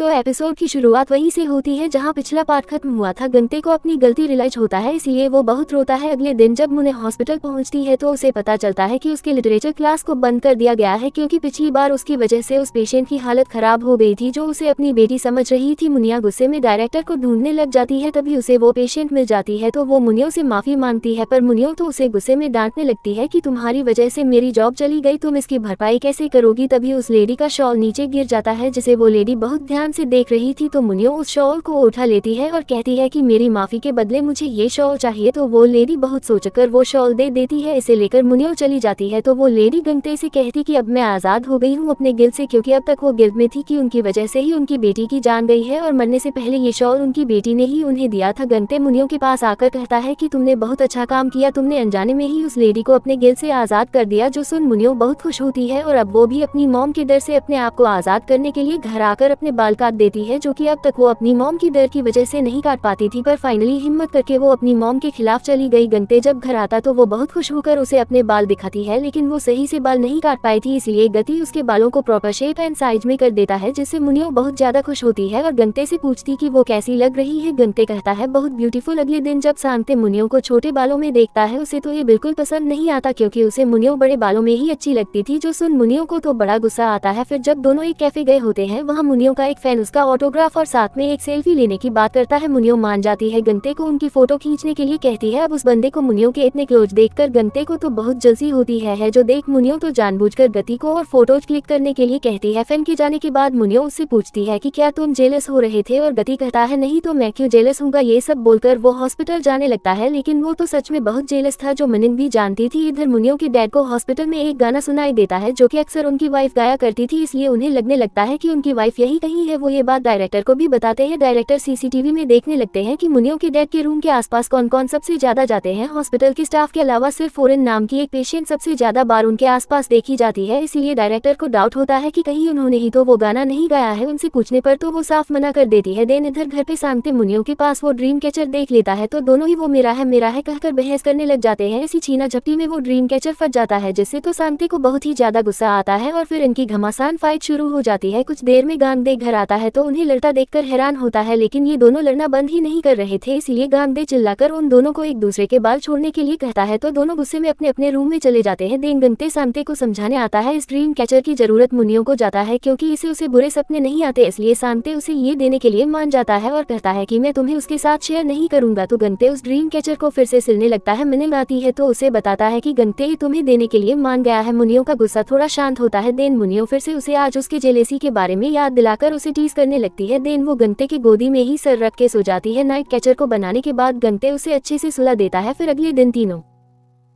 तो एपिसोड की शुरुआत वहीं से होती है जहां पिछला पार्ट खत्म हुआ था। गंते को अपनी गलती रियलाइज होता है, इसलिए वो बहुत रोता है। अगले दिन जब मुने हॉस्पिटल पहुंचती है तो उसे पता चलता है कि उसके लिटरेचर क्लास को बंद कर दिया गया है, क्योंकि पिछली बार उसकी वजह से उस पेशेंट की हालत खराब हो गई थी जो उसे अपनी बेटी समझ रही थी। मुनिया गुस्से में डायरेक्टर को ढूंढने लग जाती है, तभी उसे वो पेशेंट मिल जाती है तो वो मुनियो से माफी मांगती है, पर मुनियो तो उसे गुस्से में डांटने लगती है कि तुम्हारी वजह से मेरी जॉब चली गई, तुम इसकी भरपाई कैसे करोगी। तभी उस लेडी का शॉल नीचे गिर जाता है जिसे वो लेडी बहुत ध्यान से देख रही थी, तो मुनियो उस शॉल को उठा लेती है और कहती है कि मेरी माफी के बदले मुझे ये शॉल चाहिए। तो वो लेडी बहुत सोचकर वो शॉल दे देती है। इसे लेकर मुनियो चली जाती है तो वो लेडी गंते से कहती कि अब मैं आजाद हो गई हूँ अपने गिल्ड से, क्योंकि अब तक वो गिल्ड में थी कि उनकी वजह से ही उनकी बेटी की जान गई है और मरने से पहले ये शॉल उनकी बेटी ने ही उन्हें दिया था। गंते मुनियो के पास आकर कहता है कि तुमने बहुत अच्छा काम किया, तुमने अनजाने में ही उस लेडी को अपने गिल्ड से आजाद कर दिया। जो सुन मुनियो बहुत खुश होती है और अब वो भी अपनी मॉम के डर से अपने आप को आजाद करने के लिए घर आकर अपने बाल काट देती है, जो कि अब तक वो अपनी मॉम की डर की वजह से नहीं काट पाती थी, पर फाइनली हिम्मत करके वो अपनी मॉम के खिलाफ चली गई। गंते जब घर आता तो वो बहुत खुश होकर उसे अपने बाल दिखाती है, लेकिन वो सही से बाल नहीं काट पाई थी, इसलिए गति उसके बालों को प्रॉपर शेप एंड साइज में कर देता है, जिससे मुनियो बहुत ज्यादा खुश होती है और गंते से पूछती कि वो कैसी लग रही है। गंते कहता है बहुत ब्यूटीफुल। अगले दिन जब सांते मुनियो को छोटे बालों में देखता है उसे तो ये बिल्कुल पसंद नहीं आता, क्योंकि उसे मुनियो बड़े बालों में ही अच्छी लगती थी। जो सुन मुनियो को तो बड़ा गुस्सा आता है। फिर जब दोनों एक कैफे गए होते हैं, वहाँ मुनियो का एक फैन उसका ऑटोग्राफ और साथ में एक सेल्फी लेने की बात करता है। मुनियो मान जाती है, गंते को उनकी फोटो खींचने के लिए कहती है। अब उस बंदे को मुनियो के इतने क्लोज देखकर गंते को तो बहुत जल्दी होती है जो देख मुनियो तो जानबूझकर गति को और फोटोज क्लिक करने के लिए कहती है। फैन के जाने के बाद मुनियो उससे पूछती है कि क्या तुम जेलस हो रहे थे, और गति कहता है नहीं तो मैं क्यों जेलस हूँगा। ये सब बोलकर वो हॉस्पिटल जाने लगता है, लेकिन वो तो सच में बहुत जेलस था, जो मनिंग भी जानती थी। इधर मुनियो के डैड को हॉस्पिटल में एक गाना सुनाई देता है जो कि अक्सर उनकी वाइफ गाया करती थी, इसलिए उन्हें लगने लगता है कि उनकी वाइफ यही कहीं है। वो ये बात डायरेक्टर को भी बताते हैं। डायरेक्टर सीसीटीवी में देखने लगते हैं कि मुनियो के डैड के रूम के आसपास कौन कौन सबसे ज्यादा जाते हैं। हॉस्पिटल के स्टाफ के अलावा सिर्फ फोरेन नाम की एक पेशेंट सबसे ज्यादा बार उनके आसपास देखी जाती है, इसलिए डायरेक्टर को डाउट होता है कि कहीं उन्होंने ही तो वो गाना नहीं गाया है। उनसे पूछने पर तो वो साफ मना कर देती है। देन इधर घर पे सांते मुनियो के पास वो ड्रीम कैचर देख लेता है, तो दोनों ही वो मेरा है कहकर बहस करने लग जाते हैं। इसी छीना झपटी में वो ड्रीम कैचर फट जाता है, जिससे तो सांते को बहुत ही ज्यादा गुस्सा आता है और फिर इनकी घमासान फाइट शुरू हो जाती है। कुछ देर में गांगदे घर आता है तो उन्हें लड़ता देखकर हैरान होता है, लेकिन ये दोनों लड़ना बंद ही नहीं कर रहे थे, इसलिए गांगदे चिल्लाकर उन दोनों को एक दूसरे के बाल छोड़ने के लिए कहता है, तो दोनों गुस्से में अपने अपने रूम में चले जाते हैं। देन गंते सांते को समझाने आता है इस ड्रीम कैचर की जरूरत मुनियो को जाता है, क्योंकि इसे उसे बुरे सपने नहीं आते, इसलिए सांते उसे ये देने के लिए मान जाता है और कहता है कि मैं तुम्हें उसके साथ शेयर नहीं करूंगा। तो गंते उस ड्रीम कैचर को फिर से सिलने लगता है। मिनिंग आती है तो उसे बताता है कि गंते तुम्हें देने के लिए मान गया है। मुनियो का गुस्सा थोड़ा शांत होता है। देन मुनियो फिर से उसे आज उसके जेलेसी के बारे में याद दिलाकर उसे टीज करने लगती है। देन वो गंते की गोदी में ही सर रख के सो जाती है। नाइट कैचर को बनाने के बाद गंते उसे अच्छे से सुला देता है। फिर अगले दिन तीनों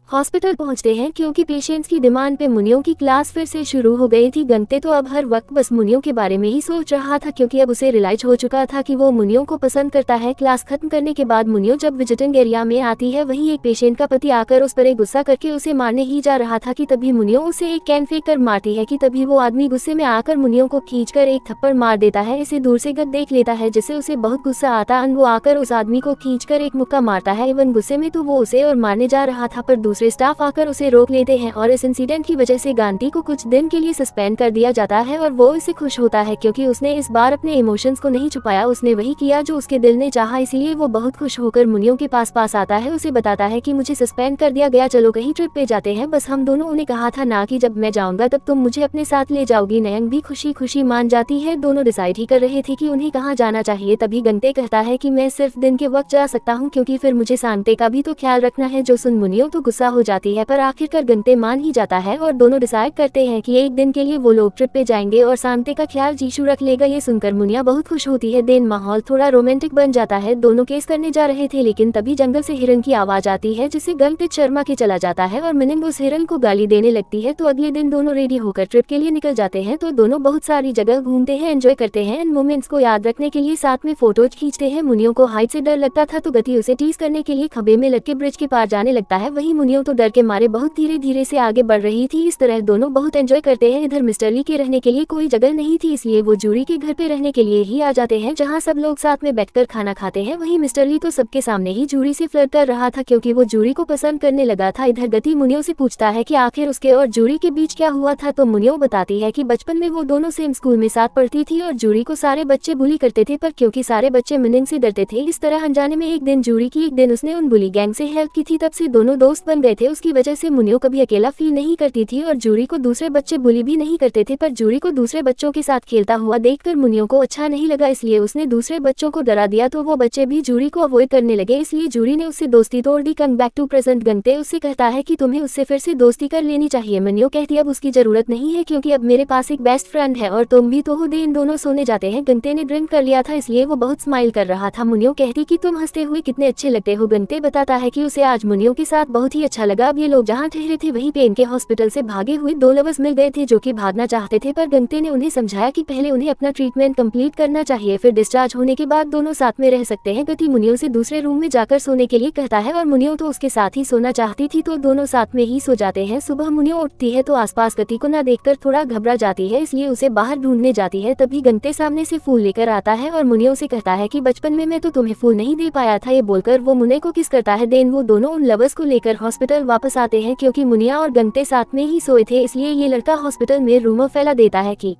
हॉस्पिटल पहुंचते हैं, क्योंकि पेशेंट्स की डिमांड पे मुनियो की क्लास फिर से शुरू हो गई थी। गंते तो अब हर वक्त बस मुनियो के बारे में ही सोच रहा था, क्योंकि अब उसे रियलाइज हो चुका था कि वो मुनियो को पसंद करता है। क्लास खत्म करने के बाद मुनियो जब विजिटिंग एरिया में आती है, वहीं एक पेशेंट का पति आकर उस पर गुस्सा करके उसे मारने ही जा रहा था कि तभी मुनियो उसे एक कैन फेंक कर मारती है कि तभी वो आदमी गुस्से में आकर मुनियो को खींचकर एक थप्पड़ मार देता है। इसे दूर से गद देख लेता है, जिससे उसे बहुत गुस्सा आता है। वो आकर उस आदमी को खींचकर एक मुक्का मारता है। इवन गुस्से में तो वो उसे और मारने जा रहा था, पर दूसरे स्टाफ आकर उसे रोक लेते हैं और इस इंसिडेंट की वजह से गांधी को कुछ दिन के लिए सस्पेंड कर दिया जाता है। और वो इससे खुश होता है, क्योंकि उसने इस बार अपने इमोशंस को नहीं छुपाया, उसने वही किया जो उसके दिल ने चाहा। इसलिए वो बहुत खुश होकर मुनियो के पास आता है, उसे बताता है कि मुझे सस्पेंड कर दिया गया, चलो कहीं ट्रिप पे जाते हैं। बस हम दोनों ने कहा था ना कि जब मैं जाऊंगा तब तुम मुझे अपने साथ ले जाओगी। नयंग भी खुशी खुशी मान जाती है। दोनों डिसाइड ही कर रहे थे कि उन्हें कहाँ जाना चाहिए। तभी गंते कहता है कि मैं सिर्फ दिन के वक्त जा सकता हूँ, क्योंकि फिर मुझे सांते का भी तो ख्याल रखना है। जो सुन मुनियो तो गुस्सा हो जाती है, पर आखिरकार गंते मान ही जाता है और दोनों डिसाइड करते हैं कि एक दिन के लिए वो लोग ट्रिप पे जाएंगे और सांते का ख्याल जीशु रख लेगा। ये सुनकर मुनिया बहुत खुश होती है। देन माहौल थोड़ा रोमांटिक बन जाता है। दोनों केस करने जा रहे थे, लेकिन तभी जंगल से हिरन की आवाज आती है, जिससे गलप्रीत शर्मा के चला जाता है और मिनिंग उस हिरन को गाली देने लगती है। तो अगले दिन दोनों रेडी होकर ट्रिप के लिए निकल जाते हैं। तो दोनों बहुत सारी जगह घूमते हैं, एंजॉय करते हैं, इन मोमेंट्स को याद रखने के लिए साथ में फोटोज खींचते हैं। मुनियो को हाइट से डर लगता था, तो गति उसे टीज करने के लिए खंबे में लटके ब्रिज के पार जाने लगता है। वहीं मुनियो मुनियो तो डर के मारे बहुत धीरे धीरे से आगे बढ़ रही थी। इस तरह दोनों बहुत एंजॉय करते हैं। इधर मिस्टर ली के रहने के लिए कोई जगह नहीं थी, इसलिए वो जूरी के घर पे रहने के लिए ही आ जाते हैं, जहाँ सब लोग साथ में बैठकर खाना खाते हैं। वहीं मिस्टर ली तो सबके सामने ही जूरी से फ्लर्ट कर रहा था, क्योंकि वो जूरी को पसंद करने लगा था। इधर गति मुनियो से पूछता है कि आखिर उसके और जूरी के बीच क्या हुआ था, तो मुनियो बताती है कि बचपन में वो दोनों सेम स्कूल में साथ पढ़ती थी और जूरी को सारे बच्चे बुली करते थे, पर क्योंकि सारे बच्चे मिनिंग से डरते थे, इस तरह अनजाने में एक दिन जूरी की एक दिन उसने उन बुली गैंग से हेल्प की थी। तब से दोनों दोस्त बन गए थे। उसकी वजह से मुनियो कभी अकेला फील नहीं करती थी और जूरी को दूसरे बच्चे बुली भी नहीं करते थे। पर जूरी को दूसरे बच्चों के साथ खेलता हुआ देखकर मुनियो को अच्छा नहीं लगा, इसलिए उसने दूसरे बच्चों को डरा दिया, तो वो बच्चे भी जूरी को अवॉइड करने लगे। इसलिए जूरी ने उससे दोस्ती तोड़ दी। Come back to present. गंते उससे कहता है कि तुम्हें उससे फिर से दोस्ती कर लेनी चाहिए। मुनियो कहती अब उसकी जरूरत नहीं है, क्योंकि अब मेरे पास एक बेस्ट फ्रेंड है और तुम भी तो हो। इन दोनों सोने जाते हैं। गंते ने ड्रिंक कर लिया था, इसलिए वो बहुत स्माइल कर रहा था। मुनियो कहती कि तुम हंसते हुए कितने अच्छे लगते हो। गंते बताता है कि उसे आज मुनियो के साथ बहुत ही अच्छा लगा। अब ये लोग जहाँ ठहरे थे वहीं पे इनके हॉस्पिटल से भागे हुए दो लवर्स मिल गए थे, जो कि भागना चाहते थे, पर गंते ने उन्हें समझाया कि पहले उन्हें अपना ट्रीटमेंट कंप्लीट करना चाहिए, फिर डिस्चार्ज होने के बाद दोनों साथ में रह सकते हैं। गति मुनियो से दूसरे रूम में जाकर सोने के लिए कहता है और मुनियो तो उसके साथ ही सोना चाहती थी, तो दोनों साथ में ही सो जाते हैं। सुबह मुनियो उठती है तो आसपास गति को न देखकर थोड़ा घबरा जाती है, इसलिए उसे बाहर ढूंढने जाती है। तभी गंते सामने से फूल लेकर आता है और मुनियो से कहता है कि बचपन में मैं तो तुम्हें फूल नहीं दे पाया था। ये बोलकर वो मुनियो को किस करता है। देन वो दोनों उन लवर्स को लेकर हॉस्पिटल वापस आते हैं, क्योंकि मुनिया और गंते साथ में ही सोए थे, इसलिए ये लड़का हॉस्पिटल में रूमर फैला देता है कि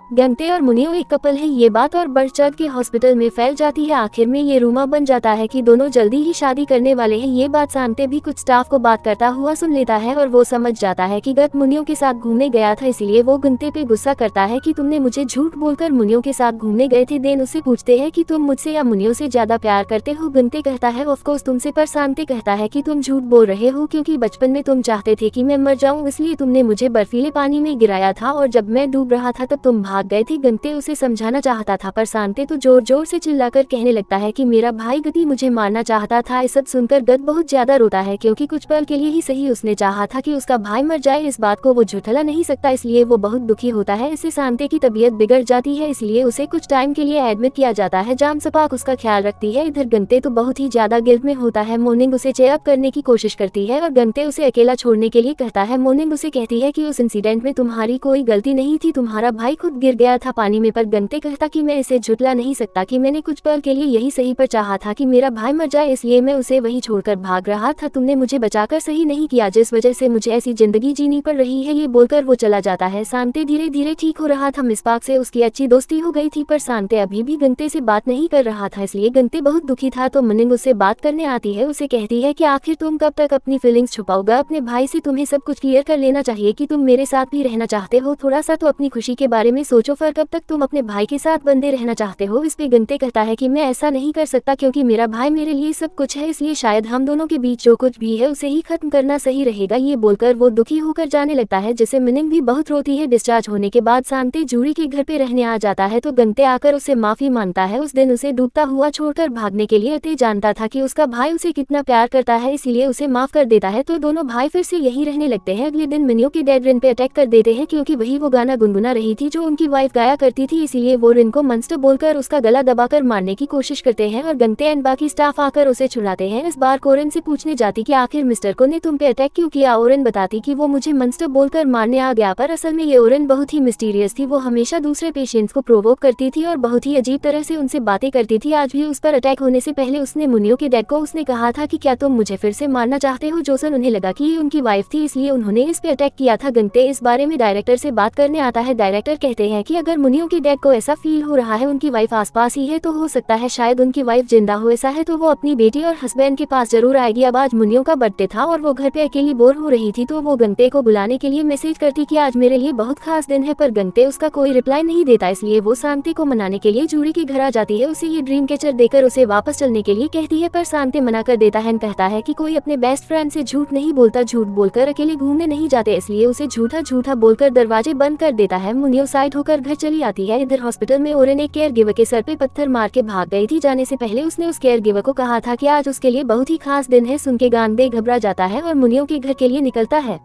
गंते और मुनियो एक कपल है। ये बात और बढ़ चढ़ के हॉस्पिटल में फैल जाती है। आखिर में ये रूमर बन जाता है कि दोनों जल्दी ही शादी करने वाले हैं। ये बात सांते भी कुछ स्टाफ को बात करता हुआ सुन लेता है और वो समझ जाता है कि गत मुनियो के साथ घूमने गया था, इसीलिए वो गंते पे गुस्सा करता है कि तुमने मुझे झूठ बोलकर मुनियो के साथ घूमने गए थे। देन उससे पूछते हैं कि तुम मुझसे या मुनियो से ज्यादा प्यार करते हो। गंते कहता है ऑफकोर्स तुमसे, पर सांते कहता है कि तुम झूठ बोल रहे हो, क्योंकि बचपन में तुम चाहते थे कि मैं मर जाऊं, इसलिए तुमने मुझे बर्फीले पानी में गिराया था और जब मैं डूब रहा था तब तुम भाग गए थे। गंते उसे समझाना चाहता था, पर सांते तो जोर जोर से चिल्लाकर कहने लगता है कि मेरा भाई गति मुझे मारना चाहता था। इस सब सुनकर गत बहुत ज्यादा रोता है, क्योंकि कुछ पल के लिए ही सही उसने चाहा था कि उसका भाई मर जाए। इस बात को वो झुठला नहीं सकता, इसलिए वो बहुत दुखी होता है। इससे सांते की तबीयत बिगड़ जाती है, इसलिए उसे कुछ टाइम के लिए एडमिट किया जाता है। जाम सपाक उसका ख्याल रखती है। इधर गंते तो बहुत ही ज्यादा गिल्ट में होता है। मोर्निंग उसे चेयरअप करने की कोशिश करती है और गंते उसे अकेला छोड़ने के लिए कहता है। मोर्निंग उसे कहती है कि उस इंसिडेंट में तुम्हारी कोई गलती नहीं थी, तुम्हारा भाई खुद गिर गया था पानी में। पर गंते कहता कि मैं इसे झुटला नहीं सकता कि मैंने कुछ पल के लिए यही सही पर चाहा था कि मेरा भाई मर जाए, इसलिए मैं उसे वही छोड़कर भाग रहा था। तुमने मुझे बचाकर सही नहीं किया, जिस वजह से मुझे ऐसी जिंदगी जीनी पड़ रही है। ये बोलकर वो चला जाता है। सांते धीरे धीरे ठीक हो रहा था। मिसबाक से उसकी अच्छी दोस्ती हो गई थी, पर सांते अभी भी गंते से बात नहीं कर रहा था, इसलिए गंते बहुत दुखी था। तो मुनिंग उससे बात करने आती है। उसे कहती है कि आखिर तुम कब तक अपनी फीलिंग्स छुपाओगा अपने भाई से। तुम्हें सब कुछ क्लियर कर लेना चाहिए कि तुम मेरे साथ भी रहना चाहते हो। थोड़ा सा तो अपनी खुशी के बारे में सोचो, फिर कब तक तुम अपने भाई के साथ बंधे रहना चाहते हो। इस पे गंते कहता है कि मैं ऐसा नहीं कर सकता, क्योंकि मेरा भाई मेरे लिए सब कुछ है, इसलिए शायद हम दोनों के बीच जो कुछ भी है उसे ही खत्म करना सही रहेगा। ये बोलकर वो दुखी होकर जाने लगता है, जिसे मिनिंग भी बहुत रोती है। डिस्चार्ज होने के बाद सांते जूरी के घर पे रहने आ जाता है, तो गंते आकर उसे माफी मांगता है। उस दिन उसे डूबता हुआ छोड़कर भागने के लिए ते जानता था कि उसका भाई उसे कितना प्यार करता है, इसीलिए उसे माफ कर देता है। तो दोनों भाई फिर से यही रहने लगते हैं। अगले दिन मिनियो के डैड रिन पे अटैक कर देते हैं, क्योंकि वही वो गाना गुनगुना रही थी जो उनकी वाइफ गाया करती थी, इसीलिए वो रिन को मंस्टर बोलकर उसका गला दबाकर मारने की कोशिश करते हैं और गंते एंड बाकी स्टाफ आकर उसे छुड़ाते हैं। इस बार कोरेन से पूछने जाती कि आखिर मिस्टर को ने तुम पे अटैक क्यों किया। ओरेन बताती कि वो मुझे मंस्टर बोलकर मारने आ गया, पर असल में ये ओरेन बहुत ही मिस्टीरियस थी। वो हमेशा दूसरे पेशेंट्स को प्रोवोक करती थी और बहुत ही अजीब तरह से उनसे बातें करती थी। आज भी उस पर अटैक होने से पहले उसने मुनियो के डैड को उसने कहा था कि क्या तुम मुझे फिर से मारना चाहते हो। जोसन उन्हें लगा कि ये उनकी वाइफ थी, इसलिए उन्होंने इस पे अटैक किया था। गंते इस बारे में डायरेक्टर से बात करने आता है। डायरेक्टर कहते हैं कि अगर मुनियो के डैड को ऐसा फील हो रहा है उनकी वाइफ आसपास ही है, तो हो सकता है शायद उनकी वाइफ जिंदा हो। ऐसा है तो वो अपनी बेटी और हस्बैंड के पास जरूर आएगी। अब आज मुनियो का बर्थडे था और वो घर पे अकेली बोर हो रही थी, तो वो गंते को बुलाने के लिए मैसेज करती कि आज मेरे लिए बहुत खास दिन है, पर गंते उसका कोई रिप्लाई नहीं देता, इसलिए वो सांते को मनाने के लिए जूरी के घर आ जाती है। उसे ये ड्रीम कैचर देकर उसे वापस चलने के लिए कहती है, पर सांते मना कर देता है। कहता है कि कोई अपने बेस्ट फ्रेंड से झूठ नहीं बोलता, झूठ बोलकर अकेले घूमने नहीं जाते, इसलिए उसे झूठा झूठा बोलकर दरवाजे बंद कर देता है। मुनियो साइड होकर घर चली आती है। इधर हॉस्पिटल में ओरेन एक केयर गिवर के सर पे पत्थर मार के भाग गई थी। जाने से पहले उसने उस केयर गिवर को कहा था कि आज उसके लिए बहुत ही खास दिन है। सुन के गांडे घबरा जाता है और मुनियो के घर के लिए निकलता है।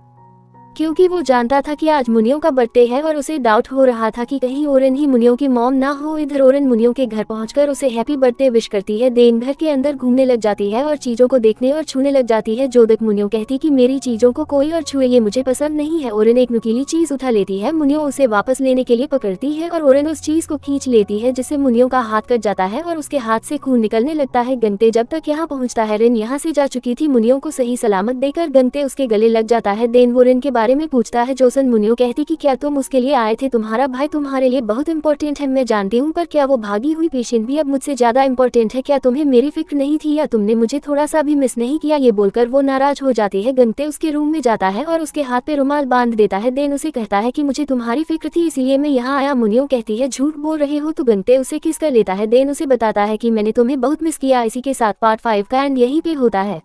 क्योंकि वो जानता था कि आज मुनियो का बर्थडे है और उसे डाउट हो रहा था कि कहीं ओरेन ही मुनियो की मॉम ना हो। इधर ओरेन मुनियो के घर पहुंचकर उसे हैप्पी बर्थडे विश करती है। देन घर के अंदर घूमने लग जाती है और चीजों को देखने और छूने लग जाती है। जोदक मुनियो कहती कि मेरी चीजों को कोई और छुए, ये मुझे पसंद नहीं है। ओरेन एक नुकीली चीज उठा लेती है। मुनियो उसे वापस लेने के लिए पकड़ती है और ओरेन उस चीज को खींच लेती है, जिससे मुनियो का हाथ कट जाता है और उसके हाथ से खून निकलने लगता है। गंते जब तक यहाँ पहुँचता है, रिन यहाँ से जा चुकी थी। मुनियो को सही सलामत देकर गंते उसके गले लग जाता है। देन वो रिन के बारे में पूछता है। जोसन मुनियो कहती कि क्या तुम उसके लिए आए थे? तुम्हारा भाई तुम्हारे लिए बहुत इंपॉर्टेंट है, मैं जानती हूँ, पर क्या वो भागी हुई पेशेंट भी अब मुझसे ज्यादा इंपॉर्टेंट है? क्या तुम्हें मेरी फिक्र नहीं थी या तुमने मुझे थोड़ा सा भी मिस नहीं किया? ये बोलकर वो नाराज हो जाती है। गंते उसके रूम में जाता है और उसके हाथ पे रुमाल बांध देता है। देन उसे कहता है कि मुझे तुम्हारी फिक्र थी इसलिए मैं यहाँ आया। मुनियो कहती है झूठ बोल रहे हो। तो गंते उसे किस कर लेता है। देन उसे बताता है कि मैंने तुम्हें बहुत मिस किया। इसी के साथ पार्ट 5 का एंड यहीं पे होता है।